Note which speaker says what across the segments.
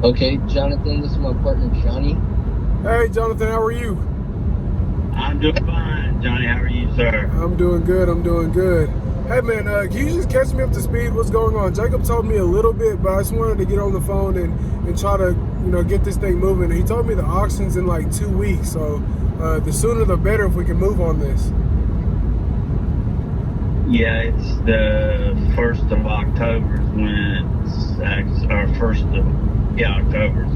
Speaker 1: Okay, Jonathan, this is my partner Johnny.
Speaker 2: Hey, Jonathan, how are you?
Speaker 3: I'm doing fine, Johnny. How are you, sir?
Speaker 2: I'm doing good. I'm doing good. Hey, man, can you just catch me up to speed? What's going on? Jacob told me a little bit, but I just wanted to get on the phone and try to, get this thing moving. He told me the auction's in like 2 weeks, so the sooner the better if we can move on this.
Speaker 3: Yeah, it's the 1st of October is when it's actually, or 1st of, October is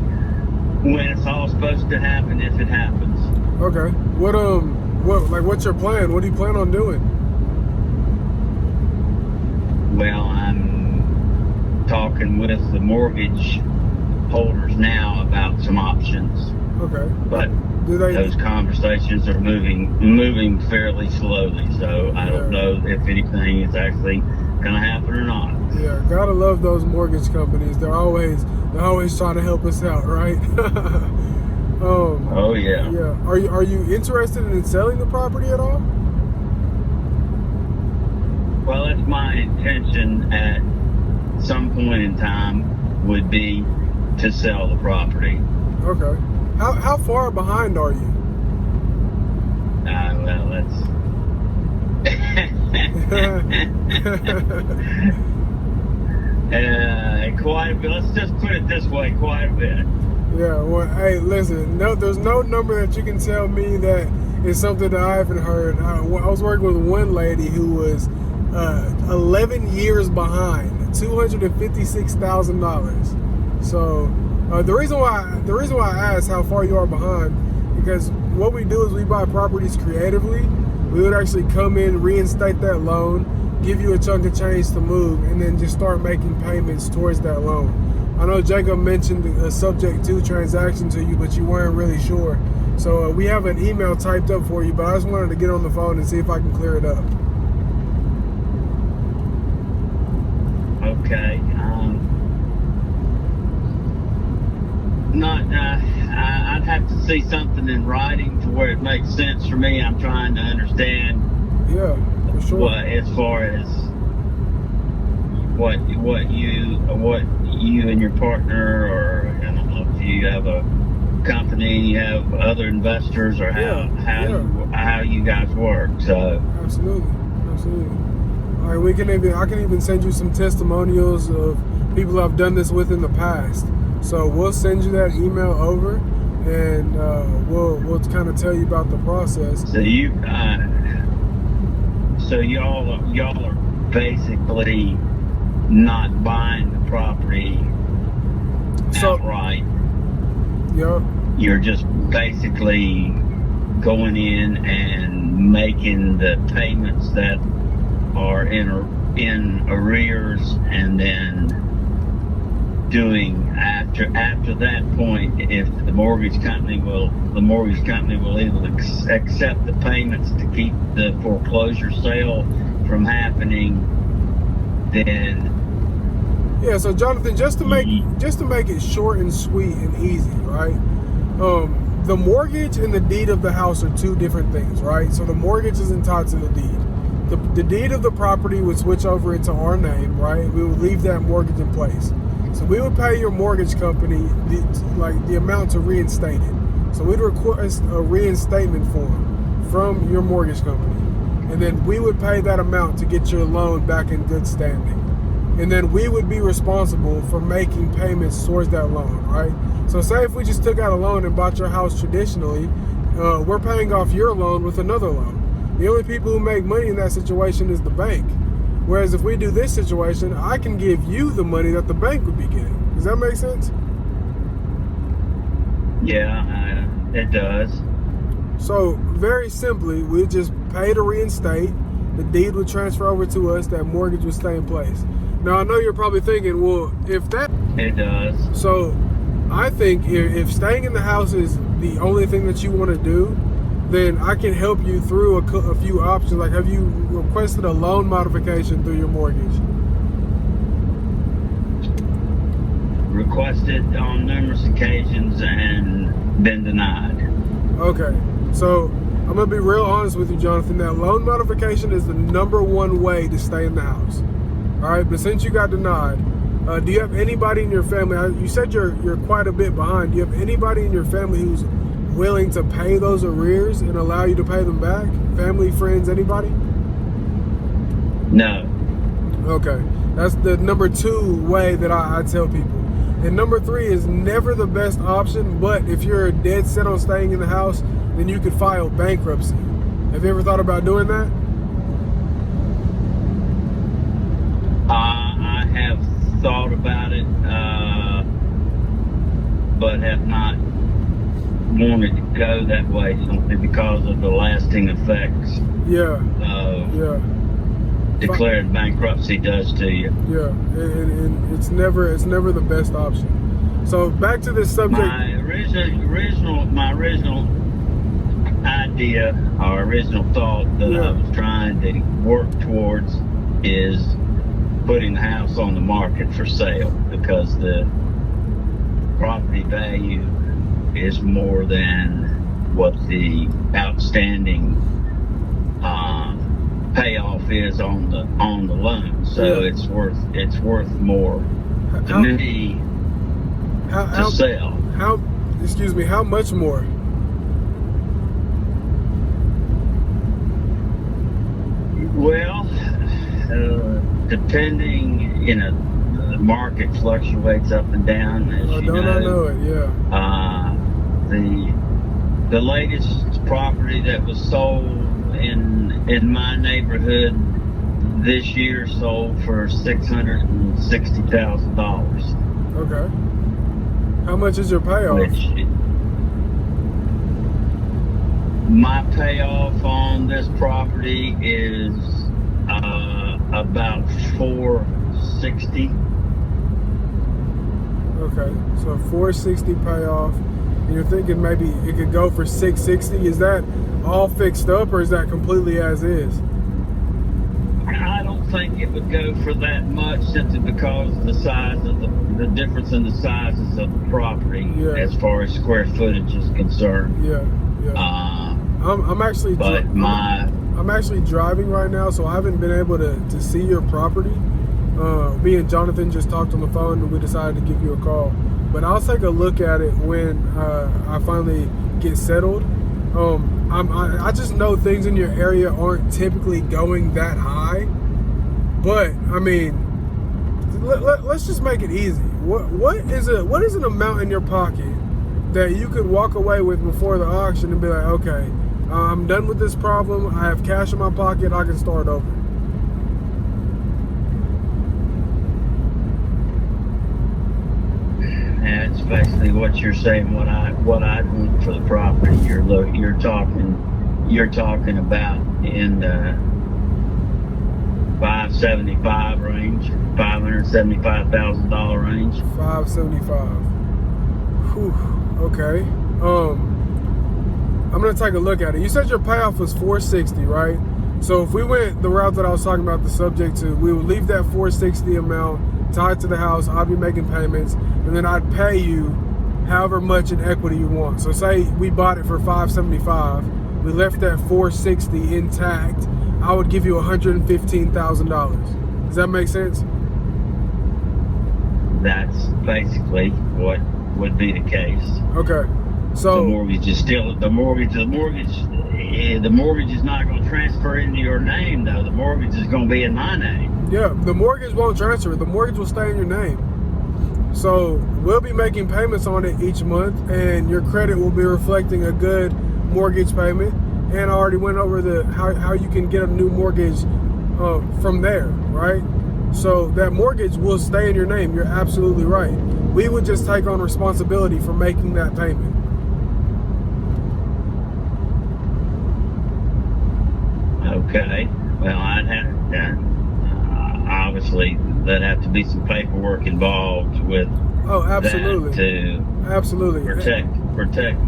Speaker 3: when it's all supposed to happen if it happens.
Speaker 2: Okay. What's your plan? What do you plan on doing?
Speaker 3: Well, I'm talking with the mortgage holders now about some options.
Speaker 2: Okay.
Speaker 3: But those conversations are moving fairly slowly, so I don't know if anything is actually gonna happen or not.
Speaker 2: Yeah, gotta love those mortgage companies. They're always trying to help us out, right?
Speaker 3: Oh yeah.
Speaker 2: Yeah. Are you interested in selling the property at all?
Speaker 3: Well, it's my intention at some point in time would be to sell the property.
Speaker 2: Okay. How far behind are you?
Speaker 3: Well, that's quite a bit. Let's just put it this way, quite a bit.
Speaker 2: Yeah, well, hey, listen, there's no number that you can tell me that is something that I haven't heard. I was working with one lady who was 11 years behind, $256,000. So the reason why I asked how far you are behind, because what we do is we buy properties creatively. We would actually come in, reinstate that loan, give you a chunk of change to move, and then just start making payments towards that loan. I know Jacob mentioned a subject to transaction to you, but you weren't really sure. So we have an email typed up for you, but I just wanted to get on the phone and see if I can clear it up.
Speaker 3: Okay. I'd have to see something in writing to where it makes sense for me. I'm trying to understand.
Speaker 2: Yeah, for sure.
Speaker 3: As far as what you and your partner, or I don't know if you have a company, you have other investors, or how you guys work. So
Speaker 2: absolutely. All right, I can even send you some testimonials of people who I've done this with in the past. So we'll send you that email over, and we'll kind of tell you about the process.
Speaker 3: So y'all are basically not buying the property outright.
Speaker 2: Yeah.
Speaker 3: You're just basically going in and making the payments that are in arrears, and then doing after that point, if the mortgage company will either accept the payments to keep the foreclosure sale from happening, then
Speaker 2: so Jonathan, just to make it short and sweet and easy, right? The mortgage and the deed of the house are two different things, right? So the mortgage is tied to the deed. The deed of the property would switch over into our name, right? We would leave that mortgage in place. So we would pay your mortgage company the amount to reinstate it. So we'd request a reinstatement form from your mortgage company, and then we would pay that amount to get your loan back in good standing. And then we would be responsible for making payments towards that loan, right? So say if we just took out a loan and bought your house traditionally, we're paying off your loan with another loan. The only people who make money in that situation is the bank. Whereas if we do this situation, I can give you the money that the bank would be getting. Does that make sense?
Speaker 3: Yeah, it does.
Speaker 2: So very simply, we just pay to reinstate. The deed would transfer over to us. That mortgage would stay in place. Now I know you're probably thinking, well, if that...
Speaker 3: It does.
Speaker 2: So I think if staying in the house is the only thing that you want to do, then I can help you through a few options. Like, have you requested a loan modification through your mortgage?
Speaker 3: Requested on numerous occasions and been denied.
Speaker 2: Okay, so I'm gonna be real honest with you, Jonathan. That loan modification is the #1 way to stay in the house. All right, but since you got denied, Do you have anybody in your family? You said you're quite a bit behind. Do you have anybody in your family who's willing to pay those arrears and allow you to pay them back? Family, friends, anybody?
Speaker 3: No.
Speaker 2: Okay, that's the number 2 way that I tell people. And number 3 is never the best option, but if you're dead set on staying in the house, then you could file bankruptcy. Have you ever thought about doing that?
Speaker 3: I have thought about it, but have not wanted to go that way simply because of the lasting effects
Speaker 2: Yeah.
Speaker 3: declared bankruptcy does to you.
Speaker 2: Yeah, and it's never the best option. So back to this subject.
Speaker 3: My original idea or original thought that I was trying to work towards is putting the house on the market for sale, because the property value is more than what the outstanding payoff is on the loan. So it's worth more to me to sell.
Speaker 2: How much more?
Speaker 3: Well, depending, the market fluctuates up and down, as you know.
Speaker 2: I know it,
Speaker 3: The latest property that was sold in my neighborhood this year sold for $660,000.
Speaker 2: Okay. How much is your payoff?
Speaker 3: My payoff on this property is about $460,000.
Speaker 2: Okay, so $460 payoff. And you're thinking maybe it could go for $660. Is that all fixed up, or is that completely as is?
Speaker 3: I don't think it would go for that much, simply because of the size of the difference in the sizes of the property as far as square footage is concerned. I'm actually
Speaker 2: driving right now, so I haven't been able to see your property. Me and Jonathan just talked on the phone, and we decided to give you a call. But I'll take a look at it when I finally get settled. I just know things in your area aren't typically going that high. But I mean, let's just make it easy. What is an amount in your pocket that you could walk away with before the auction and be like, okay, I'm done with this problem. I have cash in my pocket. I can start over.
Speaker 3: That's basically what you're saying. What I want for the property. You're talking about in the 575 range, $575,000 range.
Speaker 2: 575. Whew. Okay. I'm gonna take a look at it. You said your payoff was 460, right? So if we went the route that I was talking about, the subject to, we would leave that 460 amount tied to the house. I'd be making payments, and then I'd pay you however much in equity you want. So say we bought it for 575, we left that 460 intact. I would give you $115,000. Does that make sense?
Speaker 3: That's basically what would be the case.
Speaker 2: Okay. So
Speaker 3: the mortgage is not going to transfer into your name, though. The mortgage is going to be in my name.
Speaker 2: Yeah, the mortgage won't transfer. The mortgage will stay in your name. So we'll be making payments on it each month, and your credit will be reflecting a good mortgage payment. And I already went over how you can get a new mortgage from there, right? So that mortgage will stay in your name. You're absolutely right. We would just take on responsibility for making that payment.
Speaker 3: Okay. Well, I'd have obviously there'd have to be some paperwork involved with
Speaker 2: absolutely.
Speaker 3: that to protect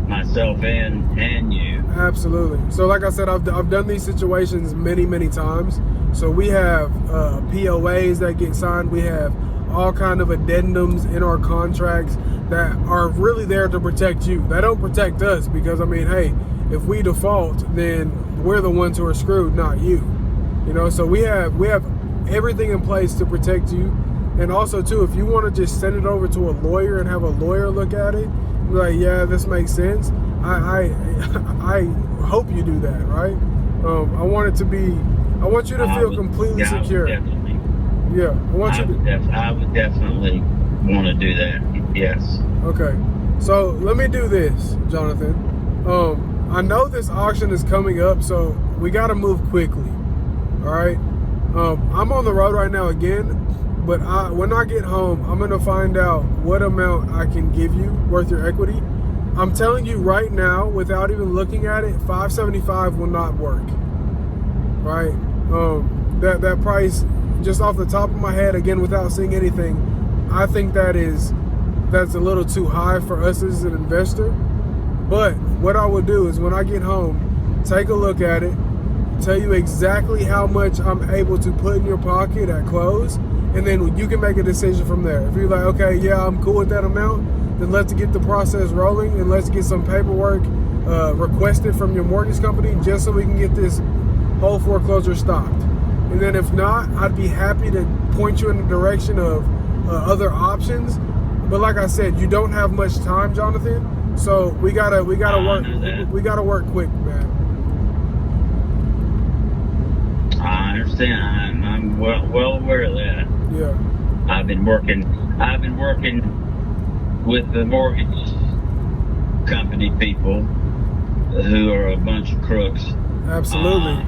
Speaker 3: myself and you.
Speaker 2: Absolutely. So like I said, I've done these situations many times. So we have POAs that get signed. We have all kind of addendums in our contracts that are really there to protect you. They don't protect us, because I mean, hey, if we default, then we're the ones who are screwed, not you. So we have everything in place to protect you. And also too, if you want to just send it over to a lawyer and have a lawyer look at it, be like, yeah, this makes sense. I hope you do that, right? I want you to feel completely secure.
Speaker 3: Definitely.
Speaker 2: Yeah,
Speaker 3: I would definitely want to do that. Yes.
Speaker 2: Okay, so let me do this, Jonathan. I know this auction is coming up, so we got to move quickly. All right. I'm on the road right now again, but when I get home, I'm gonna find out what amount I can give you worth your equity. I'm telling you right now, without even looking at it, 575 will not work. Right? That price, just off the top of my head, again, without seeing anything, I think that's a little too high for us as an investor. But what I will do is when I get home, take a look at it, tell you exactly how much I'm able to put in your pocket at close, and then you can make a decision from there. If you're like, okay, yeah, I'm cool with that amount, then let's get the process rolling and let's get some paperwork requested from your mortgage company just so we can get this whole foreclosure stopped. And then if not, I'd be happy to point you in the direction of other options. But like I said, you don't have much time, Jonathan. So we gotta work quick, man.
Speaker 3: I understand. I'm well aware of that.
Speaker 2: Yeah.
Speaker 3: I've been working with the mortgage company people who are a bunch of crooks.
Speaker 2: Absolutely.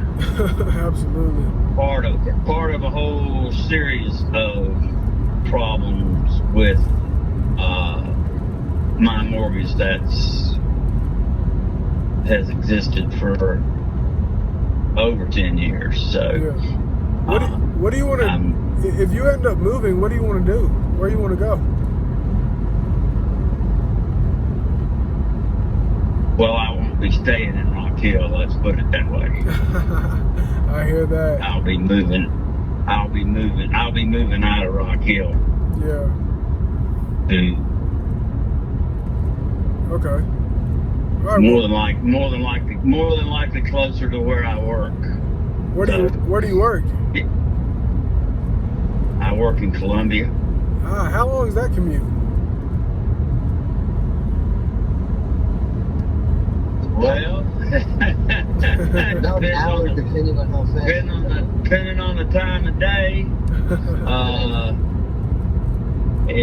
Speaker 2: Absolutely.
Speaker 3: Part of a whole series of problems with my mortgage has existed for over 10 years. So
Speaker 2: yeah. What do you want to, if you end up moving, what do you want to do? Where do you want to go?
Speaker 3: Well, I won't be staying in Rock Hill, let's put it that way.
Speaker 2: I hear that.
Speaker 3: I'll be moving out of Rock Hill.
Speaker 2: Yeah. Okay. Right,
Speaker 3: more than likely closer to where I work.
Speaker 2: Where do you work?
Speaker 3: I work in Columbia.
Speaker 2: How long is that commute?
Speaker 3: Well,
Speaker 1: About an hour, depending on how fast.
Speaker 3: Depending on the time of day,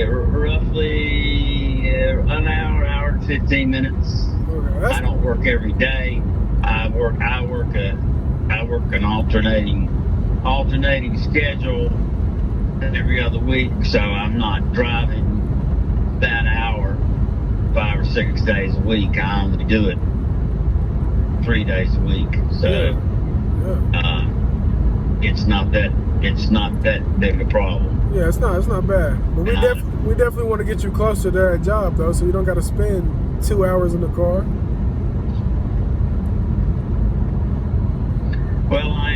Speaker 3: roughly an hour and 15 minutes.
Speaker 2: Okay,
Speaker 3: I don't work every day. I work an alternating schedule every other week, so I'm not driving that hour 5 or 6 days a week. I only do it 3 days a week, so
Speaker 2: yeah.
Speaker 3: It's not that big a problem.
Speaker 2: Yeah, it's not bad. But we definitely want to get you closer to that job though, so you don't got to spend 2 hours in the car.
Speaker 3: Well, I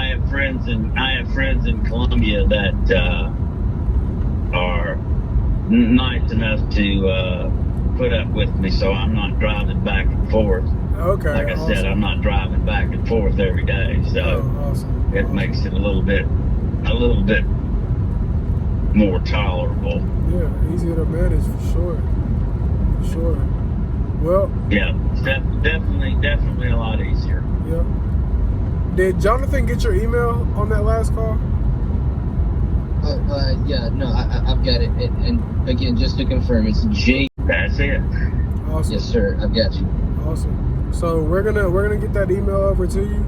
Speaker 3: have friends in Columbia that are nice enough to put up with me, so I'm not driving back and forth.
Speaker 2: Okay.
Speaker 3: Like I said, I'm not driving back and forth every day, so it makes it a little bit more tolerable.
Speaker 2: Yeah, easier to manage for sure. Well.
Speaker 3: Yeah, it's definitely a lot easier.
Speaker 2: Yeah. Did Jonathan get your email on that last call?
Speaker 1: Yeah, no, I've got it. And again, just to confirm, it's J.
Speaker 3: That's it.
Speaker 2: Awesome.
Speaker 1: Yes, sir. I've got you.
Speaker 2: Awesome. So we're gonna get that email over to you.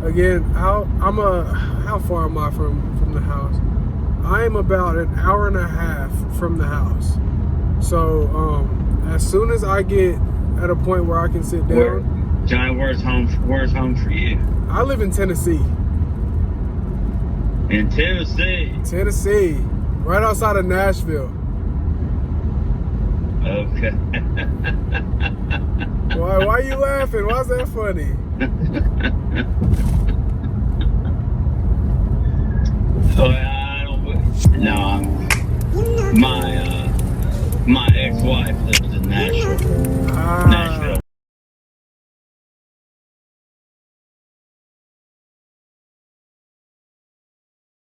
Speaker 2: Again, how far am I from the house? I am about an hour and a half from the house. So as soon as I get at a point where I can sit down.
Speaker 3: Johnny, where's home for you?
Speaker 2: I live in Tennessee.
Speaker 3: In Tennessee,
Speaker 2: right outside of Nashville.
Speaker 3: Okay.
Speaker 2: Why are you laughing? Why is that funny?
Speaker 3: My ex-wife